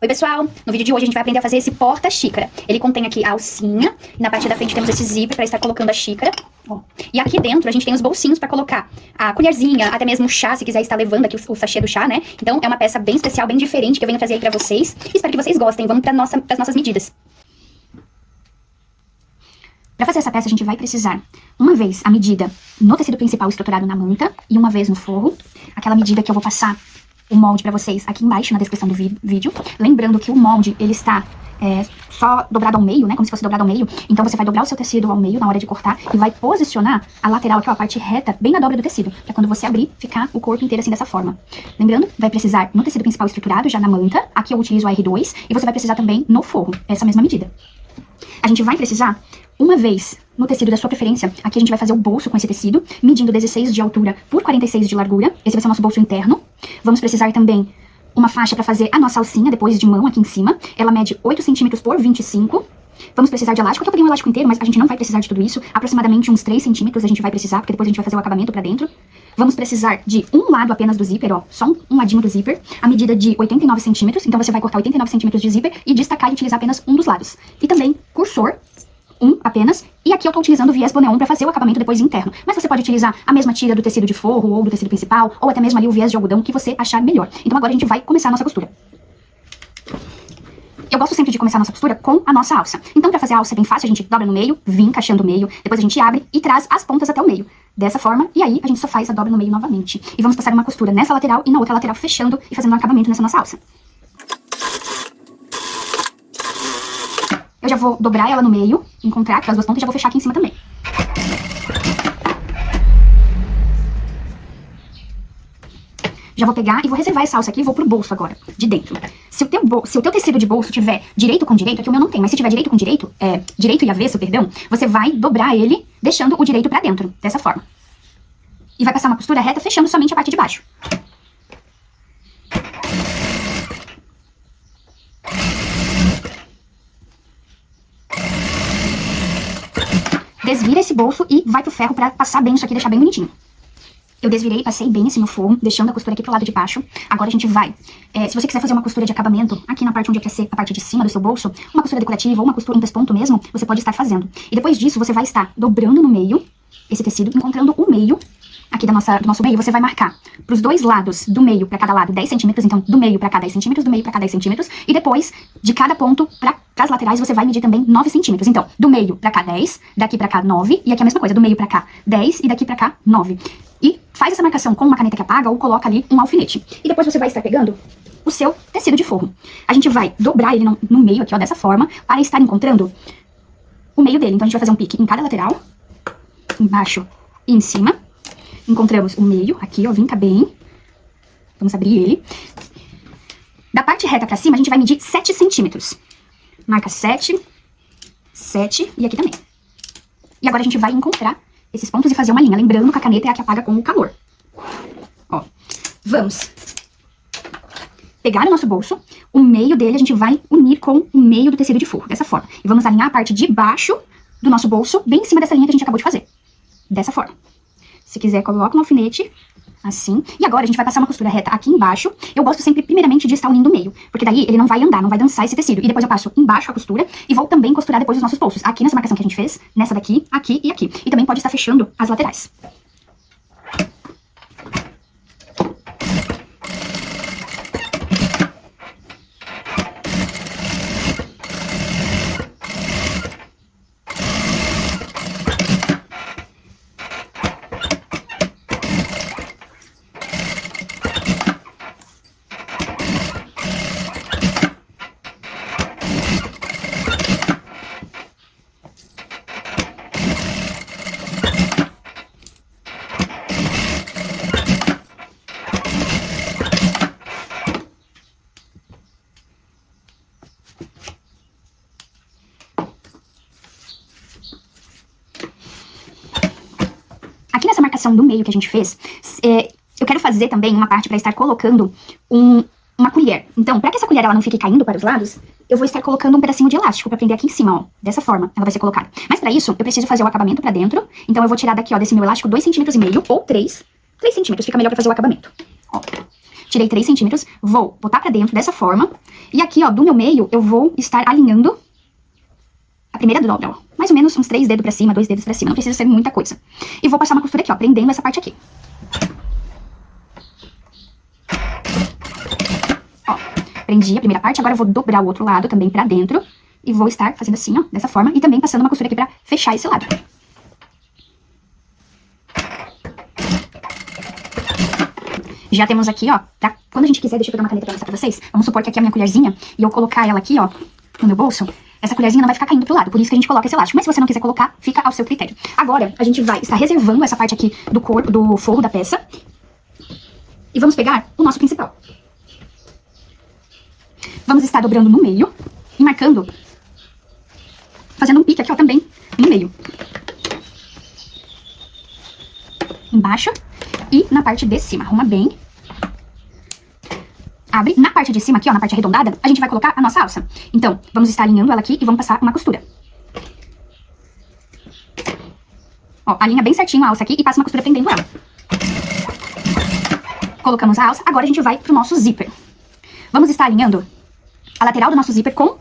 Oi pessoal, no vídeo de hoje a gente vai aprender a fazer esse porta-xícara. Ele contém aqui a alcinha, e na parte da frente temos esse zíper para estar colocando a xícara. Ó. E aqui dentro a gente tem os bolsinhos para colocar a colherzinha, até mesmo o chá, se quiser estar levando aqui o sachê do chá, né? Então é uma peça bem especial, bem diferente que eu venho trazer aí para vocês. E espero que vocês gostem. Vamos para as nossas medidas. Para fazer essa peça a gente vai precisar, uma vez a medida no tecido principal estruturado na manta e uma vez no forro. Aquela medida que eu vou passar o molde pra vocês aqui embaixo na descrição do vídeo. Lembrando que o molde, ele está só dobrado ao meio, né? Como se fosse dobrado ao meio. Então você vai dobrar o seu tecido ao meio na hora de cortar e vai posicionar a lateral, aqui ó, a parte reta, bem na dobra do tecido. Pra quando você abrir, ficar o corpo inteiro assim dessa forma. Lembrando, vai precisar no tecido principal estruturado, já na manta. Aqui eu utilizo o R2 e você vai precisar também no forro, essa mesma medida. A gente vai precisar, uma vez no tecido da sua preferência, aqui a gente vai fazer o bolso com esse tecido, medindo 16 de altura por 46 de largura. Esse vai ser o nosso bolso interno. Vamos precisar também uma faixa para fazer a nossa alcinha, depois de mão aqui em cima. Ela mede 8 centímetros por 25. Vamos precisar de elástico. Aqui eu peguei um elástico inteiro, mas a gente não vai precisar de tudo isso. Aproximadamente uns 3 centímetros a gente vai precisar, porque depois a gente vai fazer o acabamento pra dentro. Vamos precisar de um lado apenas do zíper, ó, só um ladinho do zíper, a medida de 89 centímetros. Então você vai cortar 89 centímetros de zíper e destacar e utilizar apenas um dos lados. E também cursor, um apenas, e aqui eu tô utilizando o viés bonéon pra fazer o acabamento depois interno. Mas você pode utilizar a mesma tira do tecido de forro ou do tecido principal, ou até mesmo ali o viés de algodão que você achar melhor. Então agora a gente vai começar a nossa costura. Eu gosto sempre de começar a nossa costura com a nossa alça. Então pra fazer a alça é bem fácil, a gente dobra no meio, vem encaixando o meio, depois a gente abre e traz as pontas até o meio. Dessa forma, e aí a gente só faz a dobra no meio novamente. E vamos passar uma costura nessa lateral e na outra lateral fechando e fazendo um acabamento nessa nossa alça. Eu já vou dobrar ela no meio, encontrar aqui as duas pontas e já vou fechar aqui em cima também. Já vou pegar e vou reservar essa alça aqui e vou pro bolso agora, de dentro. Se o teu tecido de bolso tiver direito com direito, aqui o meu não tem, mas se tiver direito com direito, direito e avesso, perdão, você vai dobrar ele deixando o direito pra dentro, dessa forma. E vai passar uma costura reta fechando somente a parte de baixo. Desvira esse bolso e vai pro ferro pra passar bem isso aqui, deixar bem bonitinho. Eu desvirei, passei bem assim no forro, deixando a costura aqui pro lado de baixo. Agora a gente vai, se você quiser fazer uma costura de acabamento, aqui na parte onde é pra ser a parte de cima do seu bolso, uma costura decorativa ou uma costura, um pesponto mesmo, você pode estar fazendo. E depois disso, você vai estar dobrando no meio esse tecido, encontrando o meio aqui do nosso meio. Você vai marcar pros dois lados do meio pra cada lado 10 centímetros, então do meio pra cá 10 centímetros, do meio pra cá 10 centímetros, e depois de cada ponto pras laterais você vai medir também 9 centímetros. Então, do meio pra cá 10, daqui pra cá 9, e aqui a mesma coisa, do meio pra cá 10 e daqui pra cá 9. E faz essa marcação com uma caneta que apaga ou coloca ali um alfinete. E depois você vai estar pegando o seu tecido de forro. A gente vai dobrar ele no meio aqui, ó, dessa forma, para estar encontrando o meio dele. Então a gente vai fazer um pique em cada lateral, embaixo e em cima. Encontramos o meio, aqui, ó, vinca bem. Vamos abrir ele. Da parte reta pra cima, a gente vai medir 7 centímetros. Marca 7, 7 e aqui também. E agora a gente vai encontrar esses pontos e fazer uma linha. Lembrando que a caneta é a que apaga com o calor. Ó, vamos pegar o nosso bolso, o meio dele a gente vai unir com o meio do tecido de forro, dessa forma. E vamos alinhar a parte de baixo do nosso bolso, bem em cima dessa linha que a gente acabou de fazer. Dessa forma. Se quiser, coloca um alfinete, assim. E agora a gente vai passar uma costura reta aqui embaixo. Eu gosto sempre, primeiramente, de estar unindo o meio, porque daí ele não vai andar, não vai dançar esse tecido. E depois eu passo embaixo a costura e vou também costurar depois os nossos bolsos. Aqui nessa marcação que a gente fez, nessa daqui, aqui e aqui. E também pode estar fechando as laterais. Aqui nessa marcação do meio que a gente fez, eu quero fazer também uma parte para estar colocando uma colher. Então, para que essa colher ela não fique caindo para os lados, eu vou estar colocando um pedacinho de elástico para prender aqui em cima, ó. Dessa forma, ela vai ser colocada. Mas para isso, eu preciso fazer o acabamento para dentro. Então eu vou tirar daqui, ó, desse meu elástico 2,5 cm ou 3 centímetros. Fica melhor para fazer o acabamento. Ó. tirei 3 centímetros, vou botar pra dentro dessa forma, e aqui, ó, do meu meio, eu vou estar alinhando a primeira dobra, ó, mais ou menos uns 3 dedos pra cima, 2 dedos pra cima, não precisa ser muita coisa. E vou passar uma costura aqui, ó, prendendo essa parte aqui. Ó, prendi a primeira parte, agora eu vou dobrar o outro lado também pra dentro, e vou estar fazendo assim, ó, dessa forma, e também passando uma costura aqui pra fechar esse lado. Já temos aqui, ó, pra quando a gente quiser, deixa eu pegar uma caneta pra mostrar pra vocês. Vamos supor que aqui é a minha colherzinha e eu colocar ela aqui, ó, no meu bolso. Essa colherzinha não vai ficar caindo pro lado, por isso que a gente coloca esse elástico. Mas se você não quiser colocar, fica ao seu critério. Agora, a gente vai estar reservando essa parte aqui do corpo, do forro da peça. E vamos pegar o nosso principal. Vamos estar dobrando no meio e marcando, fazendo um pique aqui, ó, também no meio. Embaixo e na parte de cima. Arruma bem. Abre. Na parte de cima aqui, ó, na parte arredondada, a gente vai colocar a nossa alça. Então, vamos estar alinhando ela aqui e vamos passar uma costura. Ó, alinha bem certinho a alça aqui e passa uma costura prendendo ela. Colocamos a alça, agora a gente vai pro nosso zíper. Vamos estar alinhando a lateral do nosso zíper com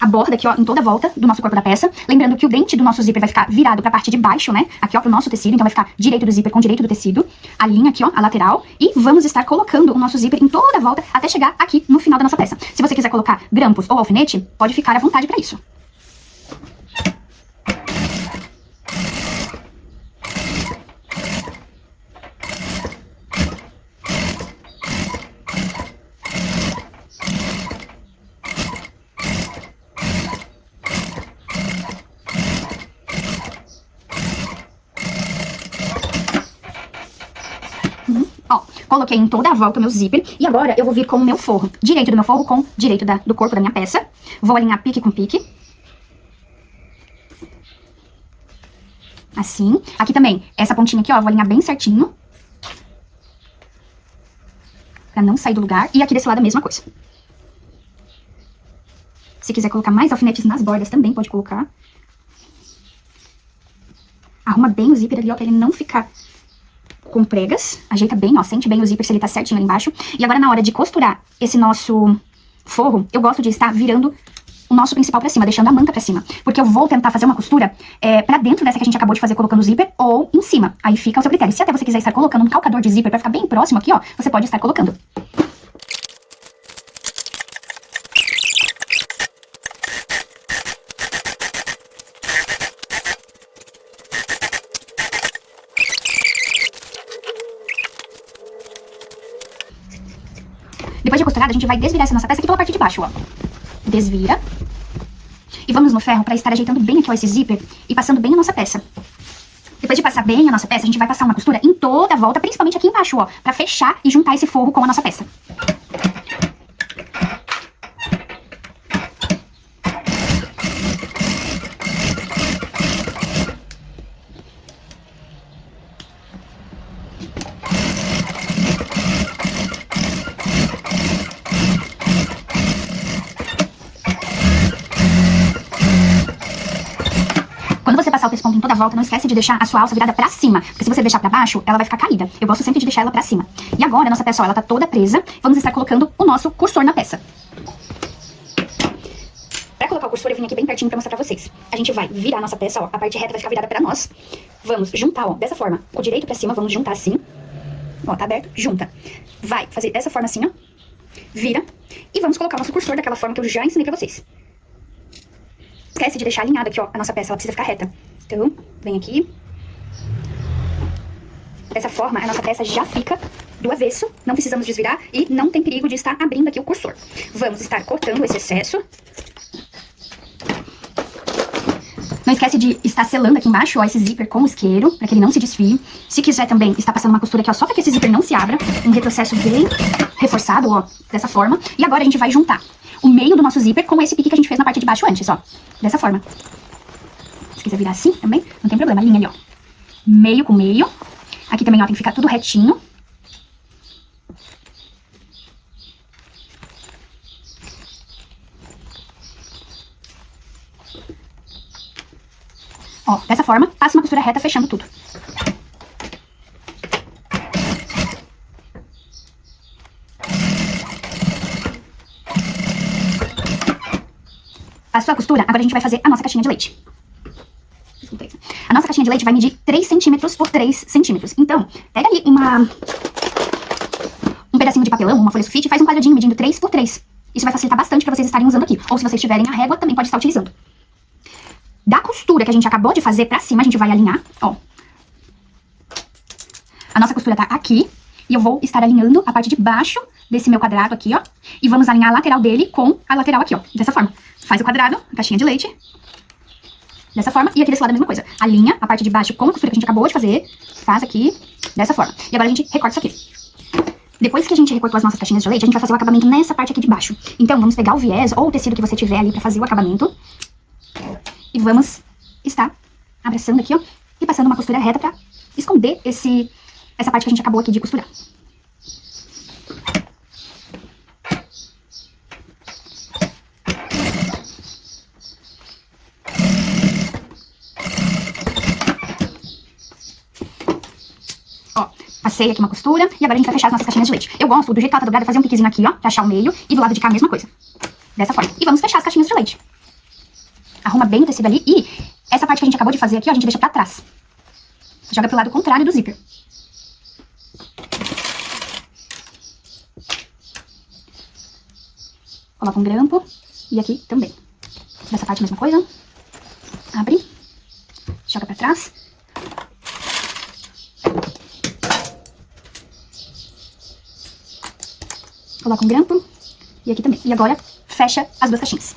a borda aqui, ó, em toda a volta do nosso corpo da peça. Lembrando que o dente do nosso zíper vai ficar virado pra parte de baixo, né? Aqui, ó, pro nosso tecido. Então vai ficar direito do zíper com direito do tecido. A linha aqui, ó, a lateral. E vamos estar colocando o nosso zíper em toda a volta até chegar aqui no final da nossa peça. Se você quiser colocar grampos ou alfinete, pode ficar à vontade pra isso. Ó, coloquei em toda a volta o meu zíper. E agora eu vou vir com o meu forro. Direito do meu forro com direito do corpo da minha peça. Vou alinhar pique com pique. Assim. Aqui também, essa pontinha aqui, ó, eu vou alinhar bem certinho. Pra não sair do lugar. E aqui desse lado a mesma coisa. Se quiser colocar mais alfinetes nas bordas também pode colocar. Arruma bem o zíper ali, ó, pra ele não ficar com pregas. Ajeita bem, ó, sente bem o zíper se ele tá certinho ali embaixo. E agora na hora de costurar esse nosso forro, eu gosto de estar virando o nosso principal pra cima, deixando a manta pra cima. Porque eu vou tentar fazer uma costura pra dentro dessa que a gente acabou de fazer colocando o zíper ou em cima. Aí fica ao seu critério. Se até você quiser estar colocando um calcador de zíper pra ficar bem próximo aqui, ó, você pode estar colocando. Depois de costurada, a gente vai desvirar essa nossa peça aqui pela parte de baixo, ó. Desvira. E vamos no ferro pra estar ajeitando bem aqui, ó, esse zíper e passando bem a nossa peça. Depois de passar bem a nossa peça, a gente vai passar uma costura em toda a volta, principalmente aqui embaixo, ó, pra fechar e juntar esse forro com a nossa peça. Quando você passar o pesponto em toda a volta, não esquece de deixar a sua alça virada pra cima, porque se você deixar pra baixo, ela vai ficar caída. Eu gosto sempre de deixar ela pra cima. E agora, a nossa peça, ó, ela tá toda presa. Vamos estar colocando o nosso cursor na peça. Pra colocar o cursor, eu vim aqui bem pertinho pra mostrar pra vocês. A gente vai virar a nossa peça, ó, a parte reta vai ficar virada pra nós. Vamos juntar, ó, dessa forma, com o direito pra cima, vamos juntar assim. Ó, tá aberto, junta. Vai fazer dessa forma assim, ó. Vira. E vamos colocar o nosso cursor daquela forma que eu já ensinei pra vocês. Esquece de deixar alinhada aqui, ó, a nossa peça, ela precisa ficar reta. Então, vem aqui. Dessa forma, a nossa peça já fica do avesso, não precisamos desvirar e não tem perigo de estar abrindo aqui o cursor. Vamos estar cortando esse excesso. Não esquece de estar selando aqui embaixo, ó, esse zíper com o isqueiro, para que ele não se desfie. Se quiser também, estar passando uma costura aqui, ó, só para que esse zíper não se abra. Um retrocesso bem reforçado, ó, dessa forma. E agora a gente vai juntar o meio do nosso zíper com esse pique que a gente fez na parte de baixo antes, ó. Dessa forma. Se quiser virar assim também, não tem problema. Linha ali, ó. Meio com meio. Aqui também, ó, tem que ficar tudo retinho. Ó, dessa forma, passa uma costura reta fechando tudo. Passou a costura, agora a gente vai fazer a nossa caixinha de leite. A nossa caixinha de leite vai medir 3 centímetros por 3 centímetros. Então, pega ali um pedacinho de papelão, uma folha sulfite, e faz um quadradinho medindo 3 por 3. Isso vai facilitar bastante pra vocês estarem usando aqui. Ou se vocês tiverem a régua, também pode estar utilizando. Da costura que a gente acabou de fazer pra cima, a gente vai alinhar, ó. A nossa costura tá aqui, e eu vou estar alinhando a parte de baixo desse meu quadrado aqui, ó. E vamos alinhar a lateral dele com a lateral aqui, ó. Dessa forma. Faz o quadrado, a caixinha de leite. Dessa forma. E aqui desse lado a mesma coisa. Alinha a parte de baixo com a costura que a gente acabou de fazer. Faz aqui, dessa forma. E agora a gente recorta isso aqui. Depois que a gente recortou as nossas caixinhas de leite, a gente vai fazer o acabamento nessa parte aqui de baixo. Então, vamos pegar o viés ou o tecido que você tiver ali pra fazer o acabamento. E vamos estar abraçando aqui, ó. E passando uma costura reta pra esconder essa parte que a gente acabou aqui de costurar. Ó, passei aqui uma costura e agora a gente vai fechar as nossas caixinhas de leite. Eu gosto, do jeito que ela tá dobrada, fazer um piquezinho aqui, ó, pra achar o meio, e do lado de cá a mesma coisa. Dessa forma. E vamos fechar as caixinhas de leite. Arruma bem o tecido ali e essa parte que a gente acabou de fazer aqui, ó, a gente deixa pra trás. Joga pro lado contrário do zíper. Coloca um grampo e aqui também. Dessa parte a mesma coisa. Abre. Joga pra trás. Coloca um grampo. E aqui também. E agora, fecha as duas caixinhas.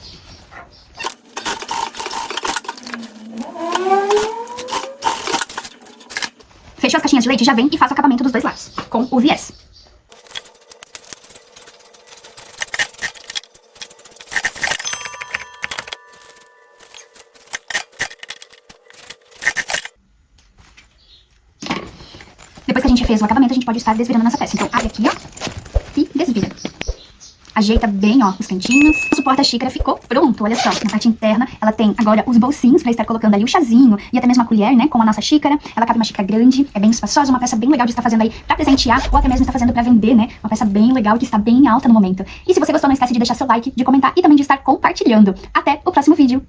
Fechou as caixinhas de leite, já vem e faz o acabamento dos dois lados, com o viés. Depois que a gente fez o acabamento, a gente pode estar desvirando a nossa peça. Então, abre aqui, ó, e desvira. Ajeita bem, ó, os cantinhos. O porta-xícara ficou pronto, olha só. Na parte interna, ela tem agora os bolsinhos pra estar colocando ali o chazinho e até mesmo a colher, né, com a nossa xícara. Ela cabe uma xícara grande, é bem espaçosa, uma peça bem legal de estar fazendo aí pra presentear ou até mesmo estar fazendo pra vender, né. Uma peça bem legal que está bem alta no momento. E se você gostou, não esquece de deixar seu like, de comentar e também de estar compartilhando. Até o próximo vídeo.